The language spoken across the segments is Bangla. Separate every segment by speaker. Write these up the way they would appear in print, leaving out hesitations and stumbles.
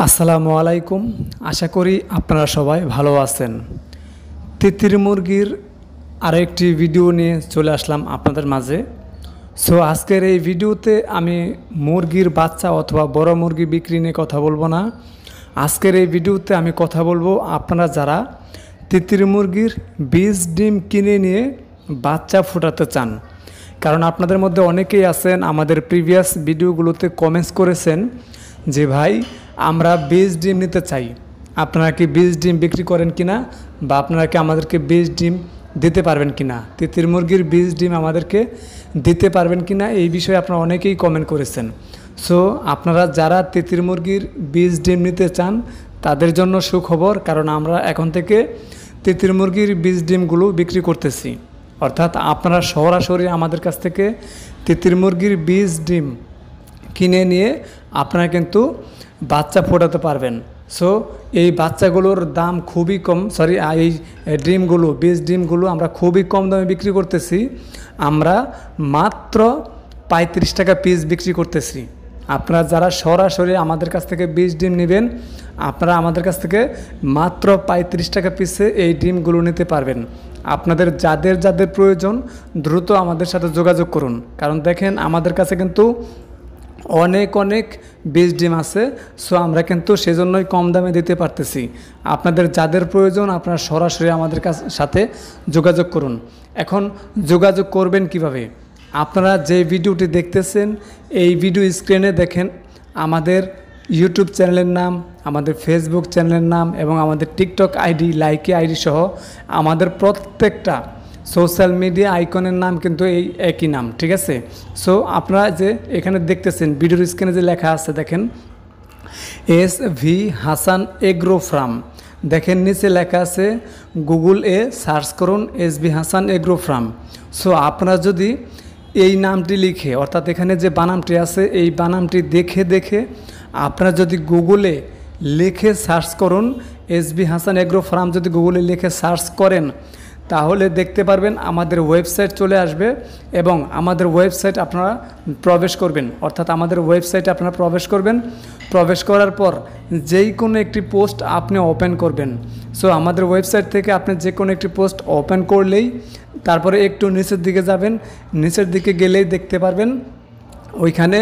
Speaker 1: আসসালামু আলাইকুম। আশা করি আপনারা সবাই ভালো আছেন। তিতির মুরগির আরও একটি ভিডিও নিয়ে চলে আসলাম আপনাদের মাঝে। সো আজকের এই ভিডিওতে আমি মুরগির বাচ্চা অথবা বড় মুরগি বিক্রি নিয়ে কথা বলবো না। আজকের এই ভিডিওতে আমি কথা বলবো আপনারা যারা তিতির মুরগির বীজ ডিম কিনে নিয়ে বাচ্চা ফোটাতে চান। কারণ আপনাদের মধ্যে অনেকেই আছেন আমাদের প্রিভিয়াস ভিডিওগুলোতে কমেন্টস করেছেন যে ভাই আমরা বীজ ডিম নিতে চাই, আপনারা কি বীজ ডিম বিক্রি করেন কিনা বা আপনারা কি আমাদেরকে বীজ ডিম দিতে পারবেন কিনা, তিতির মুরগির বীজ ডিম আমাদেরকে দিতে পারবেন কিনা, এই বিষয়ে আপনারা অনেকেই কমেন্ট করেছেন। সো আপনারা যারা তিতির মুরগির বীজ ডিম নিতে চান তাদের জন্য সুখবর, কারণ আমরা এখন থেকে তিতির মুরগির বীজ ডিমগুলো বিক্রি করতেছি। অর্থাৎ আপনারা সরাসরি আমাদের কাছ থেকে তিতির মুরগির বীজ ডিম কিনে নিয়ে আপনারা কিন্তু বাচ্চা ফোটাতে পারবেন। সো এই বাচ্চাগুলোর দাম খুবই কম, এই ডিমগুলো বীজ ডিমগুলো আমরা খুবই কম দামে বিক্রি করতেছি। আমরা মাত্র 35 টাকা পিস বিক্রি করতেছি। আপনারা যারা সরাসরি আমাদের কাছ থেকে বীজ ডিম নেবেন আপনারা আমাদের কাছ থেকে মাত্র 35 টাকা পিসে এই ডিমগুলো নিতে পারবেন। আপনাদের যাদের যাদের প্রয়োজন দ্রুত আমাদের সাথে যোগাযোগ করুন, কারণ দেখেন আমাদের কাছে কিন্তু অনেক বীজ ডিম আছে। সো আমরা কিন্তু সেজন্যই কম দামে দিতে পারতেছি। আপনাদের যাদের প্রয়োজন আপনারা সরাসরি আমাদের সাথে যোগাযোগ করুন। এখন যোগাযোগ করবেন কিভাবে? আপনারা যে ভিডিওটি দেখতেছেন এই ভিডিও স্ক্রিনে দেখেন আমাদের ইউটিউব চ্যানেলের নাম, আমাদের ফেসবুক চ্যানেলের নাম এবং আমাদের টিকটক আইডি, লাইকি আইডি সহ আমাদের প্রত্যেকটা সোশ্যাল মিডিয়া আইকনের নাম কিন্তু এই একই নাম, ঠিক আছে? সো আপনারা যে এখানে দেখতেছেন ভিডিওর স্ক্রিনে যে লেখা আছে দেখেন SV হাসান এগ্রো ফার্ম, দেখেন নিচে লেখা আছে গুগল সার্চ করুন SV Hasan agro farm. So আপনারা যদি এই নামটি লিখে, অর্থাৎ এখানে যে বানামটি আছে এই বানামটি দেখে আপনারা যদি গুগলে লিখে সার্চ করুন SV হাসান এগ্রো ফার্ম, যদি গুগলে লিখে সার্চ করেন তাহলে দেখতে পারবেন আমাদের ওয়েবসাইট চলে আসবে এবং আমাদের ওয়েবসাইট আপনারা প্রবেশ করবেন। অর্থাৎ আমাদের ওয়েবসাইটে আপনারা প্রবেশ করবেন, প্রবেশ করার পর যেই কোনো একটি পোস্ট আপনি ওপেন করবেন। সো আমাদের ওয়েবসাইট থেকে আপনি যে কোনো একটি পোস্ট ওপেন করলেই তারপরে একটু নিচের দিকে যাবেন, নিচের দিকে গেলেই দেখতে পারবেন ওইখানে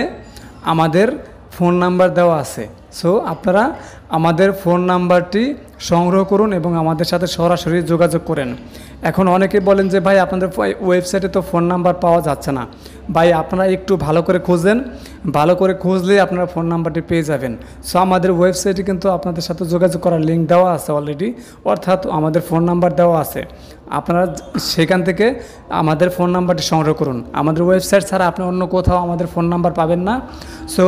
Speaker 1: আমাদের ফোন নাম্বার দেওয়া আছে। সো আপনারা আমাদের ফোন নাম্বারটি সংগ্রহ করুন এবং আমাদের সাথে সরাসরি যোগাযোগ করেন। এখন অনেকে বলেন যে ভাই আপনাদের ওয়েবসাইটে তো ফোন নাম্বার পাওয়া যাচ্ছে না। ভাই আপনারা একটু ভালো করে খুঁজেন, ভালো করে খুঁজলেই আপনারা ফোন নাম্বারটি পেয়ে যাবেন। সো আমাদের ওয়েবসাইটে কিন্তু আপনাদের সাথে যোগাযোগ করার লিঙ্ক দেওয়া আছে অলরেডি, অর্থাৎ আমাদের ফোন নাম্বার দেওয়া আছে। আপনারা সেখান থেকে আমাদের ফোন নাম্বারটি সংগ্রহ করুন। আমাদের ওয়েবসাইট ছাড়া আপনি অন্য কোথাও আমাদের ফোন নাম্বার পাবেন না। সো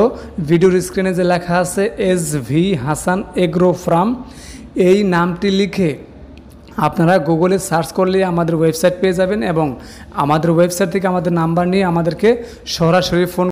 Speaker 1: ভিডিওর স্ক্রিনে যে লেখা আছে SV হাসান এগ্রো ফার্ম, এই নামটি লিখে আপনারা গুগলে সার্চ করলে আমাদের ওয়েবসাইট পেয়ে যাবেন এবং আমাদের ওয়েবসাইট থেকে আমাদের নাম্বার নিয়ে আমাদেরকে সরাসরি ফোন